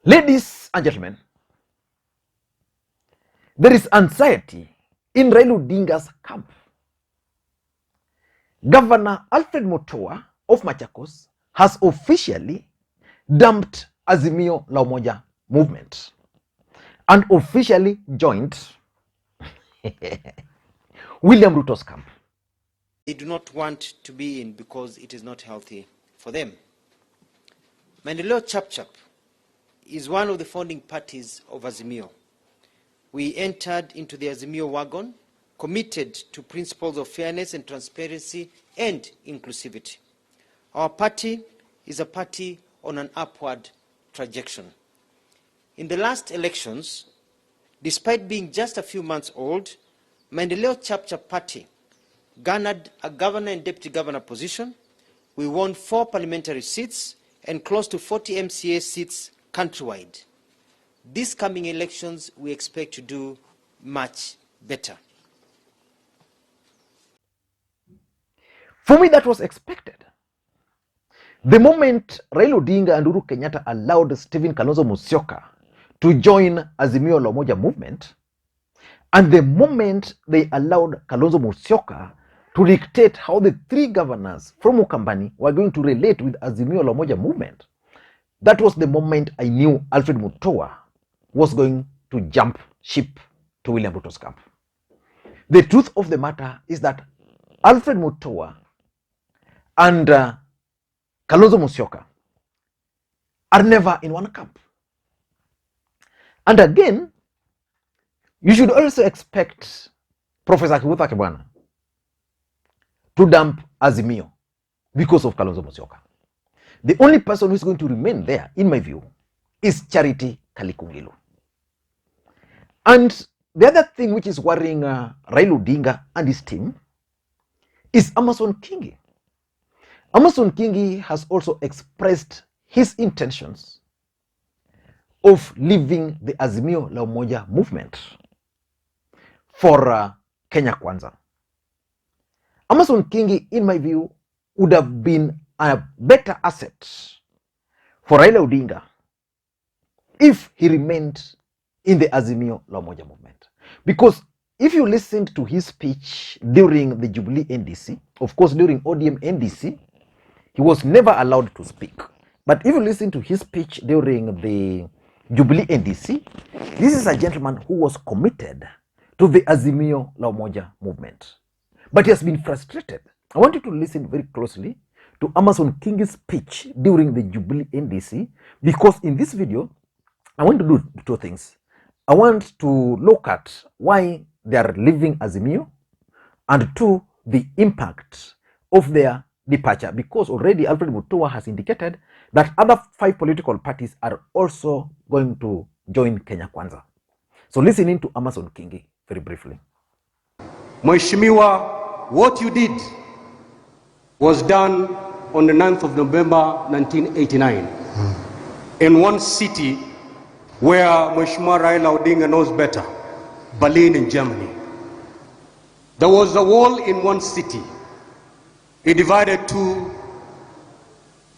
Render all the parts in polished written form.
Ladies and gentlemen, there is anxiety in Raila Odinga's camp. Governor Alfred Mutua of Machakos has officially dumped Azimio la Umoja movement and officially joined William Ruto's camp. They do not want to be in because it is not healthy for them. Maendeleo Chap Chap is one of the founding parties of Azimio. We entered into the Azimio wagon, committed to principles of fairness and transparency and inclusivity. Our party is a party on an upward trajectory. In the last elections, despite being just a few months old, Maendeleo Chap Chap party garnered a governor and deputy governor position. We won 4 parliamentary seats and close to 40 MCA seats countrywide. These coming elections, we expect to do much better. For me, that was expected. The moment Raila Odinga and Uhuru Kenyatta allowed Stephen Kalonzo Musyoka to join Azimio la Umoja movement, and the moment they allowed Kalonzo Musyoka to dictate how the 3 governors from Ukambani were going to relate with Azimio la Umoja movement, that was the moment I knew Alfred Mutua was going to jump ship to William Ruto's camp. The truth of the matter is that Alfred Mutua and Kalonzo Musyoka are never in one camp. And again, you should also expect Professor Kibuta Kibwana to dump Azimio because of Kalonzo Musyoka. The only person who is going to remain there, in my view, is Charity Kalikungilu. And the other thing which is worrying Raila Odinga and his team is Amason Kingi. Amason Kingi has also expressed his intentions of leaving the Azimio la Umoja movement for Kenya Kwanza. Amason Kingi, in my view, would have been a better asset for Raila Odinga if he remained in the Azimio la Umoja movement. Because if you listened to his speech during the Jubilee NDC, of course during ODM NDC, he was never allowed to speak. But if you listen to his speech during the Jubilee NDC, this is a gentleman who was committed to the Azimio la Umoja movement. But he has been frustrated. I want you to listen very closely to Amason Kingi's speech during the Jubilee NDC, because in this video, I want to do 2 things. I want to look at why they are leaving Azimio, and 2, the impact of their departure, because already Alfred Mutua has indicated that other 5 political parties are also going to join Kenya Kwanza. So listen in to Amason Kingi very briefly. Mheshimiwa, what you did was done on the 9th of November 1989 in one city where Mheshimiwa Raila Odinga knows better, Berlin in Germany. There was a wall in one city. It divided 2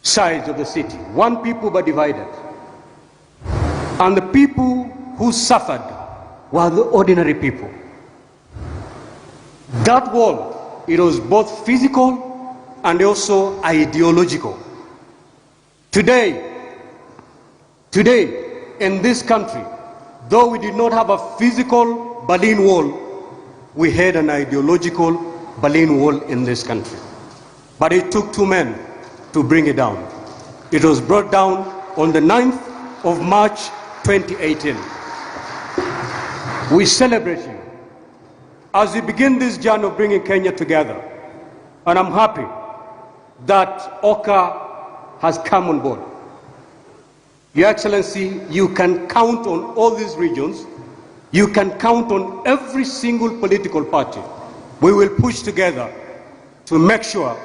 sides of the city. One people but divided. And the people who suffered were the ordinary people. That wall, it was both physical and also ideological. Today, in this country, though we did not have a physical Berlin Wall, we had an ideological Berlin Wall in this country. But it took 2 men to bring it down. It was brought down on the 9th of March 2018. We celebrate you as we begin this journey of bringing Kenya together. And I'm happy that OCA has come on board. Your Excellency, you can count on all these regions. You can count on every single political party. We will push together to make sure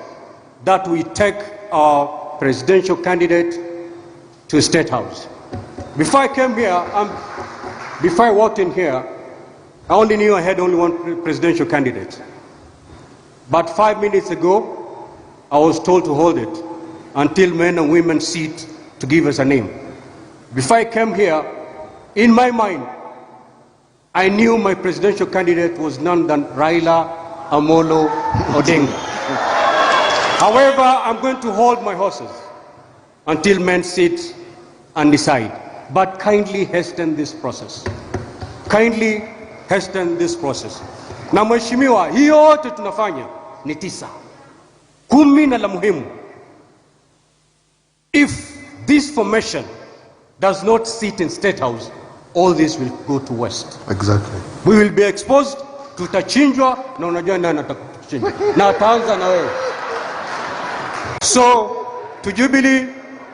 that we take our presidential candidate to State House. Before I came here, before I walked in here, I only knew I had only one presidential candidate. But 5 minutes ago, I was told to hold it until men and women sit to give us a name. Before I came here, in my mind, I knew my presidential candidate was none than Raila Amolo Odinga. However, I'm going to hold my horses until men sit and decide. But kindly hasten this process. Kindly hasten this process. Na mheshimiwa, hii yote tunafanya ni 9. 10 na la muhimu. If this formation does not sit in State House, all this will go to West. Exactly. We will be exposed, tutachinjwa, na unajua nani atakuchinja. Na ataanza na wewe. So, to Jubilee,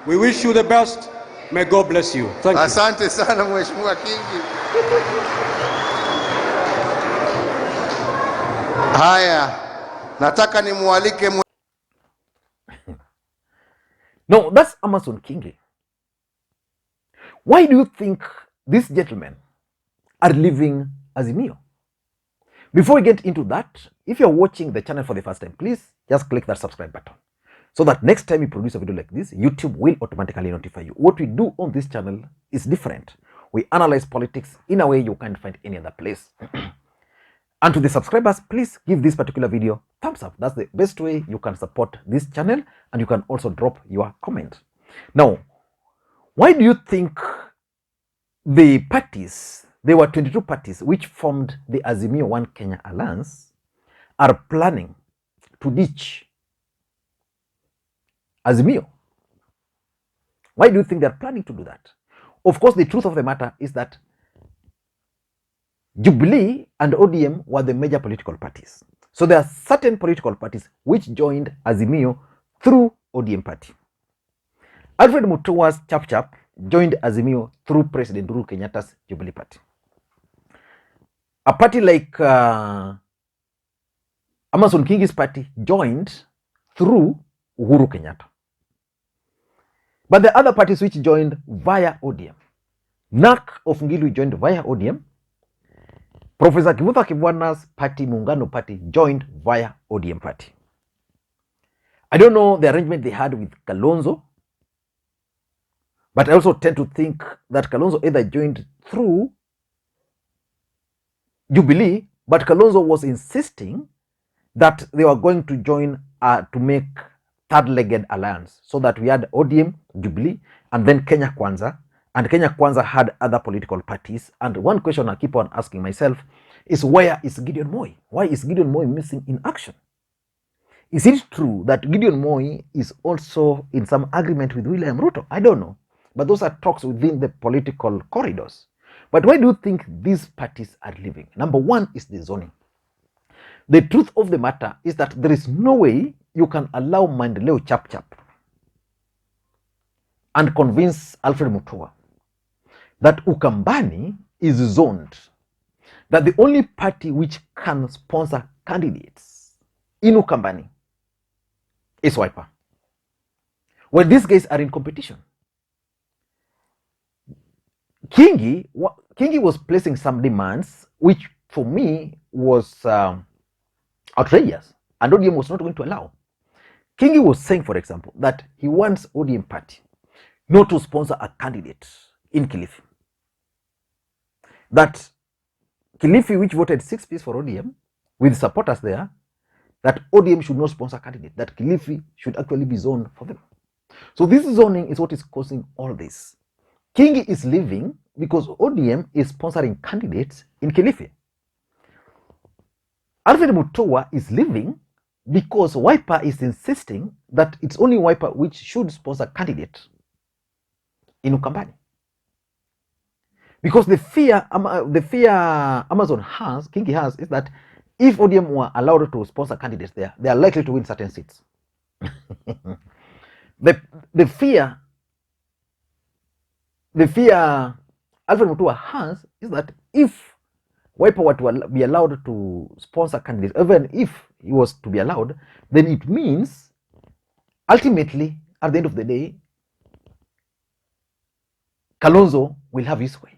we wish you the best. May God bless you. Thank you. Asante sana Mheshimiwa Kingi. Haya, nataka nimwalike No, that's Amason Kingi. Why do you think these gentlemen are leaving Azimio? Before we get into that, if you're watching the channel for the first time, please just click that subscribe button so that next time we produce a video like this, YouTube will automatically notify you. What we do on this channel is different. We analyze politics in a way you can't find any other place. And to the subscribers, please give this particular video thumbs up. That's the best way you can support this channel, and you can also drop your comment. Now, why do you think the parties, there were 22 parties which formed the Azimio One Kenya Alliance, are planning to ditch Azimio? Why do you think they're planning to do that? Of course, the truth of the matter is that Jubilee and ODM were the major political parties. So there are certain political parties which joined Azimio through ODM party. Alfred Mutua's Chap Chap joined Azimio through President Uhuru Kenyatta's Jubilee party. A party like Amason Kingi's party joined through Uhuru Kenyatta. But the other parties which joined via ODM, NAK of Ngilu joined via ODM. Professor Kivutha Kibwana's party, Muungano party, joined via ODM party. I don't know the arrangement they had with Kalonzo, but I also tend to think that Kalonzo either joined through Jubilee, but Kalonzo was insisting that they were going to join to make third-legged alliance, so that we had ODM, Jubilee, and then Kenya Kwanza, and Kenya Kwanza had other political parties. And one question I keep on asking myself is, where is Gideon Moi? Why is Gideon Moi missing in action? Is it true that Gideon Moi is also in some agreement with William Ruto? I don't know, but those are talks within the political corridors. But why do you think these parties are leaving? Number one is the zoning. The truth of the matter is that there is no way you can allow Maendeleo Chap Chap and convince Alfred Mutua that Ukambani is zoned, that the only party which can sponsor candidates in Ukambani is Wiper. Well, these guys are in competition. Kingi was placing some demands, which for me was outrageous, and ODM was not going to allow. Kingi was saying, for example, that he wants ODM party not to sponsor a candidate in Kilifi. That Kilifi, which voted 6 peace for ODM, with supporters there, that ODM should not sponsor a candidate, that Kilifi should actually be zoned for them. So this zoning is what is causing all this. Kingi is leaving because ODM is sponsoring candidates in Kilifi. Alfred Mutua is leaving because Wiper is insisting that it's only Wiper which should sponsor candidates in Ukambani. Because the fear Amason has, Kingi has, is that if ODM were allowed to sponsor candidates there, they are likely to win certain seats. the fear Alfred Mutua has is that if Wiper were to be allowed to sponsor candidates, even if he was to be allowed, then it means ultimately, at the end of the day, Kalonzo will have his way.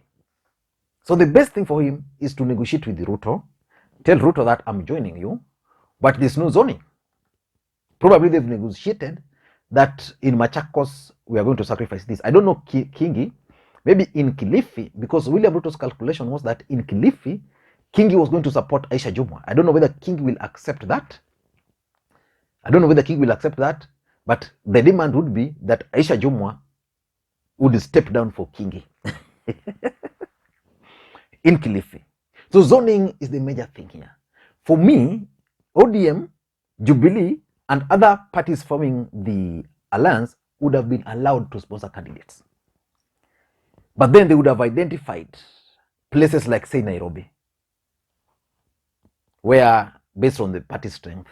So the best thing for him is to negotiate with Ruto, tell Ruto that I'm joining you, but there's no zoning. Probably they've negotiated that in Machakos we are going to sacrifice this. I don't know Kingi, maybe in Kilifi, because William Ruto's calculation was that in Kilifi, Kingi was going to support Aisha Jumwa. I don't know whether Kingi will accept that. But the demand would be that Aisha Jumwa would step down for Kingi in Kilifi. So zoning is the major thing here. For me, ODM, Jubilee, and other parties forming the alliance would have been allowed to sponsor candidates. But then they would have identified places like, say, Nairobi, where, based on the party strength,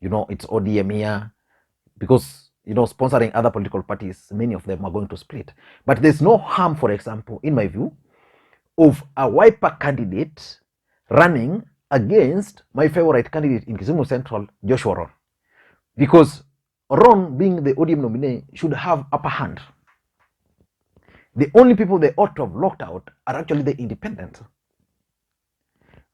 it's ODM here, because, sponsoring other political parties, many of them are going to split. But there's no harm, for example, in my view, of a Wiper candidate running against my favorite candidate in Kisumu Central, Joshua Ron. Because Ron, being the ODM nominee, should have upper hand. The only people they ought to have locked out are actually the independents.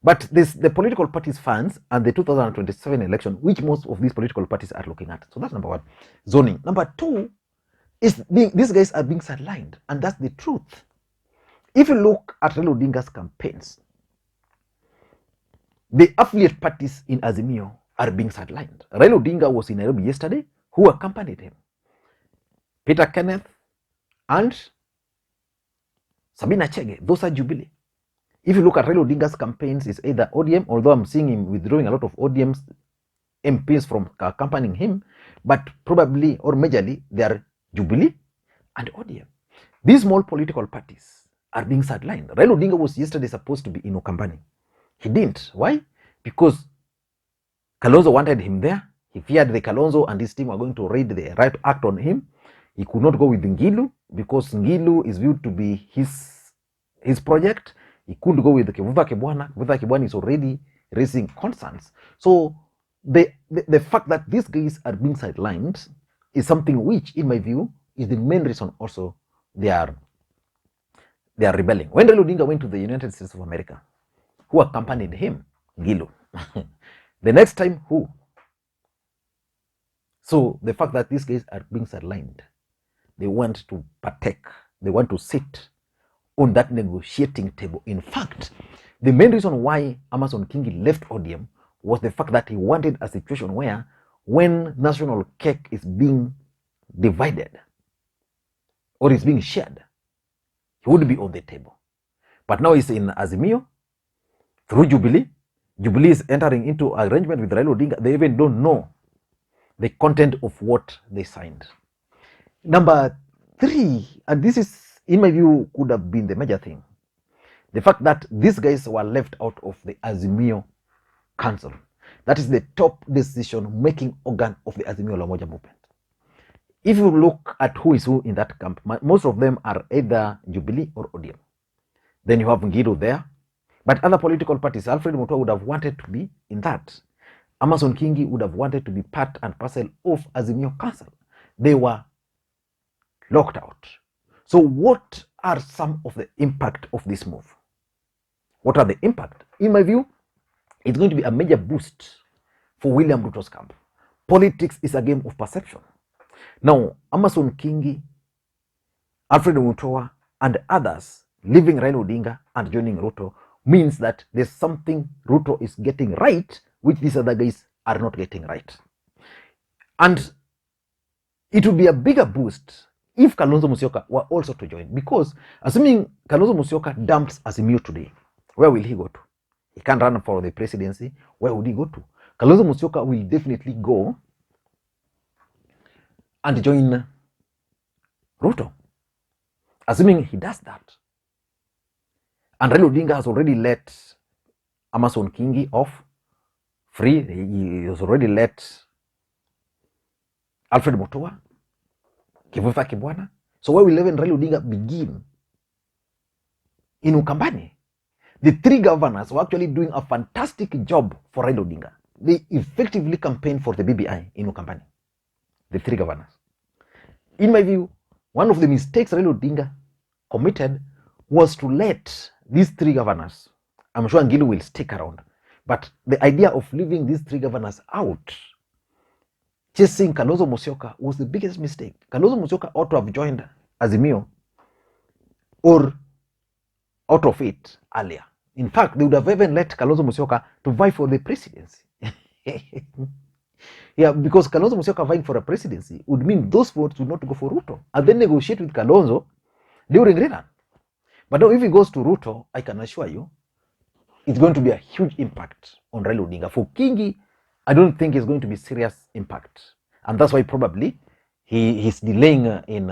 But the political parties funds and the 2027 election, which most of these political parties are looking at. So that's number one, zoning. Number two is these guys are being sidelined, and that's the truth. If you look at Raila Odinga's campaigns, the affiliate parties in Azimio are being sidelined. Raila Odinga was in Nairobi yesterday. Who accompanied him? Peter Kenneth and Sabina Chege. Those are Jubilee. If you look at Raila Odinga's campaigns, it's either ODM, although I'm seeing him withdrawing a lot of ODM's MPs from accompanying him, but probably or majorly they are Jubilee and ODM. These small political parties are being sidelined. Raila Odinga was yesterday supposed to be in Ukambani. He didn't. Why? Because Kalonzo wanted him there. He feared the Kalonzo and his team were going to raid the right act on him. He could not go with Ngilu because Ngilu is viewed to be his project. He couldn't go with Kivuva Kibwana. Kivuva Kibwana is already raising concerns. So the fact that these guys are being sidelined is something which, in my view, is the main reason also they are rebelling. When Raila Odinga went to the United States of America, who accompanied him? Ngilu. The next time, who? So the fact that these guys are being sidelined, they want to partake, they want to sit on that negotiating table. In fact, the main reason why Amason Kingi left ODM was the fact that he wanted a situation where when national cake is being divided or is being shared, he would be on the table. But now he's in Azimio through Jubilee. Jubilee is entering into arrangement with Raila Odinga. They even don't know the content of what they signed. Number three, and this is, in my view, could have been the major thing. The fact that these guys were left out of the Azimio Council. That is the top decision-making organ of the Azimio la Umoja movement. If you look at who is who in that camp, most of them are either Jubilee or ODM. Then you have Ngiru there. But other political parties, Alfred Mutua would have wanted to be in that. Amason Kingi would have wanted to be part and parcel of Azimio Council. They were locked out. So what are some of the impact of this move? What are the impact? In my view, it's going to be a major boost for William Ruto's camp. Politics is a game of perception. Now, Amason Kingi, Alfred Mutua, and others leaving Raila Odinga and joining Ruto means that there's something Ruto is getting right, which these other guys are not getting right. And it would be a bigger boost if Kalonzo Musyoka were also to join, because assuming Kalonzo Musyoka dumps Azimio today, where will he go to? He can't run for the presidency. Where would he go to? Kalonzo Musyoka will definitely go and join Ruto, assuming he does that. And Raila Odinga has already let Amason Kingi off free. He has already let Alfred Mutua, Kivuva Kibwana. So where will even Raila Odinga begin? In Ukambani. The three governors were actually doing a fantastic job for Raila Odinga. They effectively campaigned for the BBI in Ukambani. The three governors. In my view, one of the mistakes Raila Odinga committed was to let these three governors, I'm sure Ngilu will stick around, but the idea of leaving these three governors out, chasing Kalonzo Musyoka, was the biggest mistake. Kalonzo Musyoka ought to have joined Azimio or out of it earlier. In fact, they would have even let Kalonzo Musyoka to vie for the presidency. Yeah, because Kalonzo Musyoka vying for a presidency would mean those votes would not go for Ruto and then negotiate with Kalonzo during rerun. But now if he goes to Ruto, I can assure you, it's going to be a huge impact on Raila Odinga. For Kingi, I don't think it's going to be serious impact. And that's why probably he's delaying in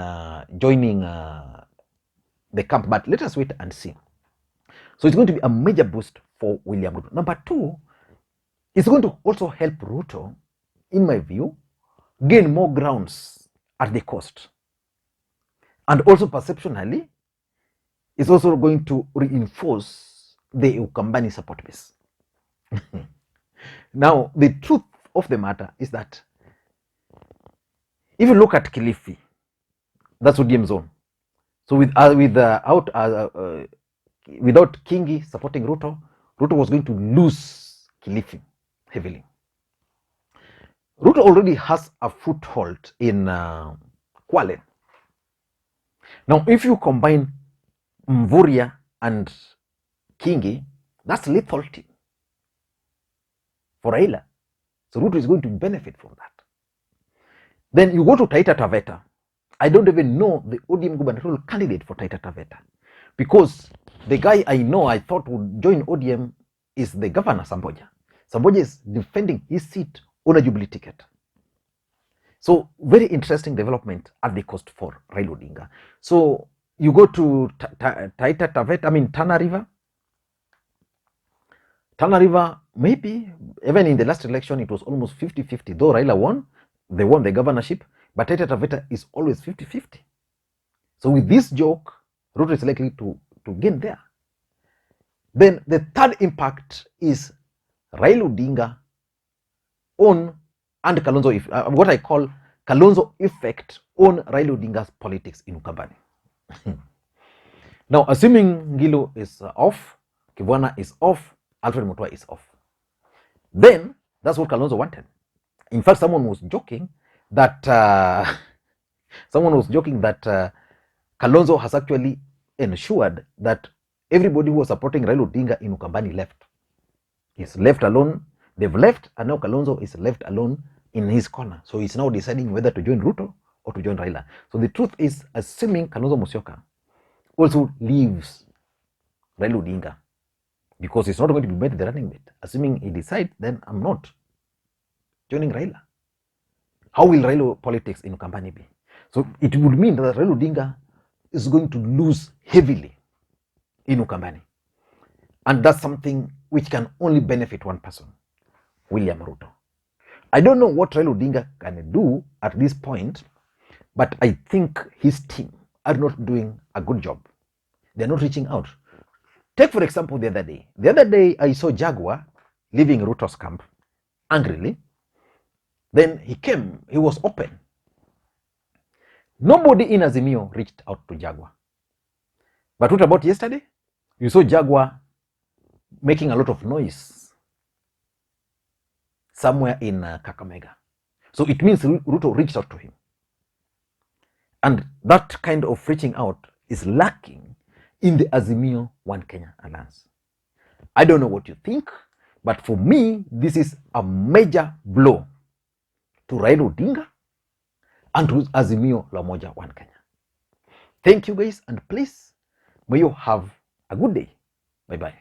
joining the camp. But let us wait and see. So it's going to be a major boost for William Ruto. Number two, it's going to also help Ruto, in my view, gain more grounds at the coast. And also perceptionally, it's also going to reinforce the Ukambani support base. Now, the truth of the matter is that if you look at Kilifi, that's ODM zone. So without Kingi supporting Ruto, Ruto was going to lose Kilifi heavily. Ruto already has a foothold in Kwale. Now, if you combine Mvurya and Kingi, that's lethal team for Raila. So Ruto is going to benefit from that. Then you go to Taita Taveta. I don't even know the ODM gubernatorial candidate for Taita Taveta, because the guy I know I thought would join ODM is the governor, Samboja. Samboja is defending his seat on a Jubilee ticket. So very interesting development at the coast for Raila Odinga. So you go to Taita Taveta, I mean Tana River. Tana River, maybe, even in the last election, it was almost 50-50. Though Raila won, they won the governorship, but Taita Taveta is always 50-50. So with this joke, Ruto is likely to gain there. Then the third impact is Raila Odinga on, and Kalonzo, what I call Kalonzo effect on Raila Odinga's politics in Ukambani. Now, assuming Ngilu is off, Kibwana is off, Alfred Mutua is off, then that's what Kalonzo wanted. In fact, someone was joking that Kalonzo has actually ensured that everybody who was supporting Raila Odinga in Ukambani left. He's left alone. They've left, and now Kalonzo is left alone in his corner. So he's now deciding whether to join Ruto or to join Raila. So the truth is, assuming Kalonzo Musyoka also leaves Raila Odinga, because he's not going to be made the running mate. Assuming he decides, then I'm not joining Raila. How will Raila politics in Ukambani be? So it would mean that Raila Odinga is going to lose heavily in Ukambani. And that's something which can only benefit one person, William Ruto. I don't know what Raila Odinga can do at this point, but I think his team are not doing a good job. They're not reaching out. Take, for example, the other day. The other day, I saw Jaguar leaving Ruto's camp angrily. Then he came, he was open. Nobody in Azimio reached out to Jaguar. But what about yesterday? You saw Jaguar making a lot of noise somewhere in Kakamega. So it means Ruto reached out to him. And that kind of reaching out is lacking in the Azimio One Kenya Alliance. I don't know what you think, but for me, this is a major blow to Raila Odinga and to Azimio la Umoja One Kenya. Thank you guys, and please, may you have a good day. Bye-bye.